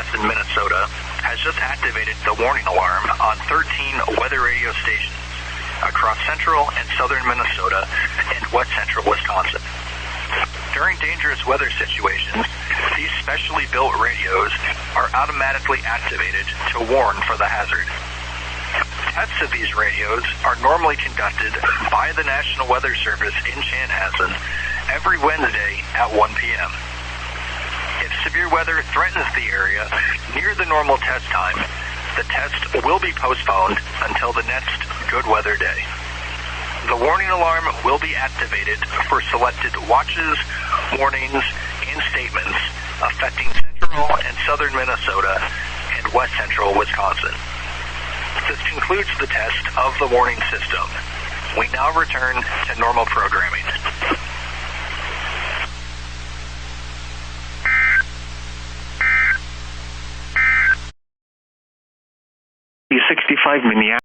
Eas in Minnesota has just activated the warning alarm on 13 weather radio stations across central and southern Minnesota and west central Wisconsin. During dangerous weather situations, these specially built radios are automatically activated to warn for the hazard. Tests of these radios are normally conducted by the National Weather Service in Chanhassen every Wednesday at 1 p.m. If severe weather threatens the area near the normal test time, the test will be postponed until the next good weather day. The warning alarm will be activated for selected watches, warnings, and statements affecting central and southern Minnesota and west central Wisconsin. This concludes the test of the warning system. We now return to normal programming. E65 Minneapolis.